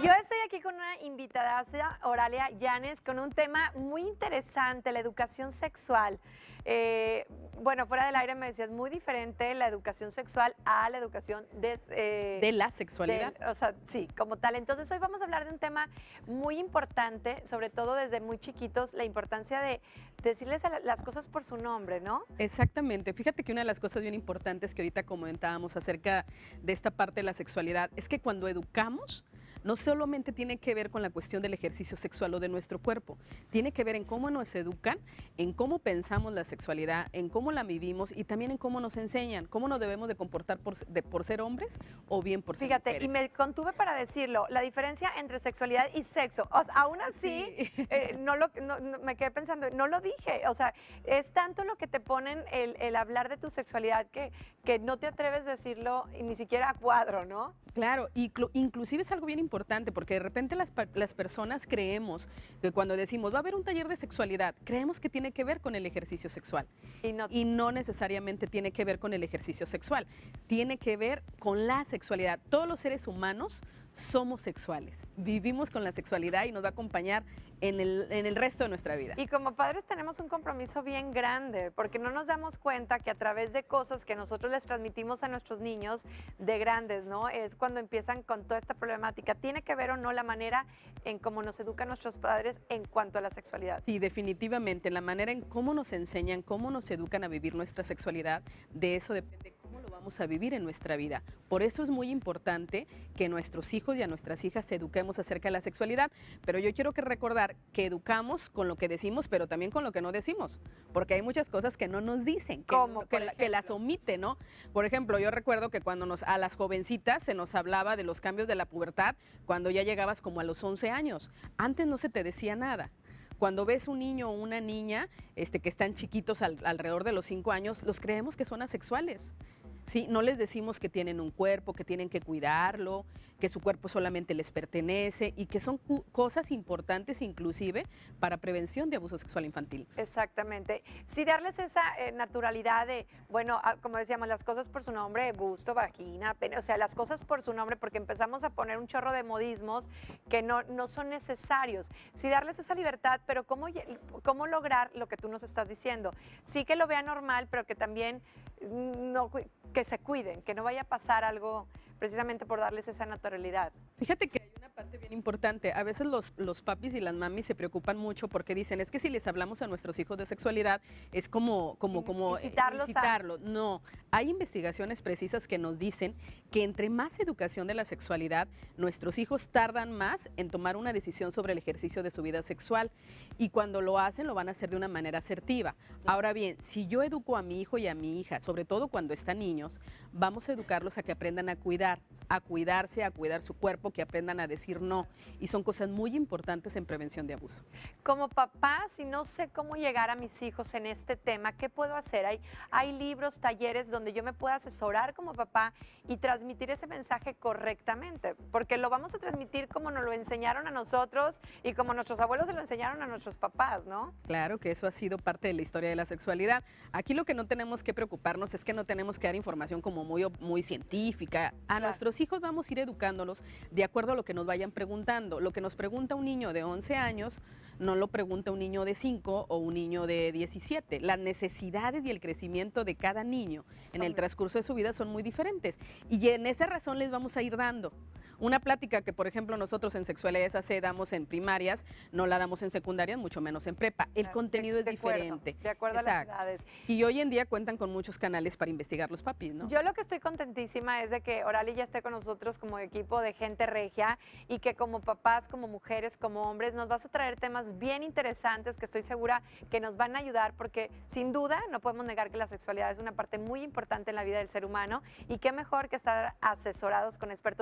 Yo estoy aquí con una invitada, Oralia Llanes, con un tema muy interesante, la educación sexual. Bueno, fuera del aire me decías, muy diferente la educación sexual a la educación De la sexualidad. o sea, sí, como tal. Entonces hoy vamos a hablar de un tema muy importante, sobre todo desde muy chiquitos, la importancia de decirles las cosas por su nombre, ¿no? Exactamente. Fíjate que una de las cosas bien importantes que ahorita comentábamos acerca de esta parte de la sexualidad es que cuando educamos, no solamente tiene que ver con la cuestión del ejercicio sexual o de nuestro cuerpo, tiene que ver en cómo nos educan, en cómo pensamos la sexualidad, en cómo la vivimos y también en cómo nos enseñan, cómo nos debemos de comportar por ser hombres o bien por ser Fíjate, mujeres. y me contuve para decirlo, la diferencia entre sexualidad y sexo. O sea, aún así, Sí. me quedé pensando, no lo dije. O sea, es tanto lo que te ponen el hablar de tu sexualidad que no te atreves a decirlo y ni siquiera a cuadro, ¿no? Claro, inclusive es algo bien importante porque de repente las personas creemos que cuando decimos va a haber un taller de sexualidad, creemos que tiene que ver con el ejercicio sexual Y no, y no necesariamente tiene que ver con el ejercicio sexual, tiene que ver con la sexualidad. Todos los seres humanos somos sexuales, vivimos con la sexualidad y nos va a acompañar en el resto de nuestra vida. y como padres tenemos un compromiso bien grande, porque no nos damos cuenta que a través de cosas que nosotros les transmitimos a nuestros niños de grandes, ¿no? Es cuando empiezan con toda esta problemática. ¿Tiene que ver o no la manera en cómo nos educan nuestros padres en cuanto a la sexualidad? Sí, definitivamente, la manera en cómo nos enseñan, cómo nos educan a vivir nuestra sexualidad, de eso depende cómo lo vamos a vivir en nuestra vida. Por eso es muy importante que nuestros hijos y a nuestras hijas eduquemos acerca de la sexualidad, pero yo quiero que recordar que educamos con lo que decimos, pero también con lo que no decimos, porque hay muchas cosas que no nos dicen, ¿Cómo, por que las ejemplo? omiten, ¿no? Por ejemplo, yo recuerdo que cuando a las jovencitas se nos hablaba de los cambios de la pubertad, cuando ya llegabas como a los 11 años, antes no se te decía nada. Cuando ves un niño o una niña que están chiquitos alrededor de los 5 años, los creemos que son asexuales. ¿Sí? No les decimos que tienen un cuerpo, que tienen que cuidarlo, que su cuerpo solamente les pertenece y que son cosas importantes inclusive para prevención de abuso sexual infantil. Exactamente. Sí, darles esa naturalidad de, bueno, como decíamos, las cosas por su nombre, busto, vagina, pene, o sea, las cosas por su nombre, porque empezamos a poner un chorro de modismos que no son necesarios. Sí, darles esa libertad, pero ¿cómo lograr lo que tú nos estás diciendo? Sí que lo vean normal, pero que también no, que se cuiden, que no vaya a pasar algo precisamente por darles esa naturalidad. Fíjate que hay una parte bien importante. A veces los papis y las mamis se preocupan mucho porque dicen, es que si les hablamos a nuestros hijos de sexualidad, es como incitarlos. No, hay investigaciones precisas que nos dicen que entre más educación de la sexualidad, nuestros hijos tardan más en tomar una decisión sobre el ejercicio de su vida sexual. Y cuando lo hacen, lo van a hacer de una manera asertiva. Ahora bien, si yo educo a mi hijo y a mi hija, sobre todo cuando están niños, vamos a educarlos a que aprendan a cuidar, a cuidarse, a cuidar su cuerpo, que aprendan a decir no. Y son cosas muy importantes en prevención de abuso. Como papá, si no sé cómo llegar a mis hijos en este tema, ¿qué puedo hacer? Hay libros, talleres donde yo me pueda asesorar como papá y transmitir ese mensaje correctamente, porque lo vamos a transmitir como nos lo enseñaron a nosotros y como nuestros abuelos se lo enseñaron a nuestros papás, ¿no? Claro que eso ha sido parte de la historia de la sexualidad. Aquí lo que no tenemos que preocuparnos es que no tenemos que dar información como muy científica. A nuestros hijos vamos a ir educándolos de acuerdo a lo que nos vayan preguntando. Lo que nos pregunta un niño de 11 años, no lo pregunta un niño de 5 o un niño de 17. Las necesidades y el crecimiento de cada niño en el transcurso de su vida son muy diferentes. Y en esa razón les vamos a ir dando. Una plática que, por ejemplo, nosotros en Sexualidades AC damos en primarias, no la damos en secundarias, mucho menos en prepa. El contenido es diferente. De acuerdo a las edades. Y hoy en día cuentan con muchos canales para investigar los papis, ¿no? Yo lo que estoy contentísima es de que Oralia ya esté con nosotros como equipo de gente regia y que como papás, como mujeres, como hombres, nos vas a traer temas bien interesantes que estoy segura que nos van a ayudar porque sin duda no podemos negar que la sexualidad es una parte muy importante en la vida del ser humano y qué mejor que estar asesorados con expertos.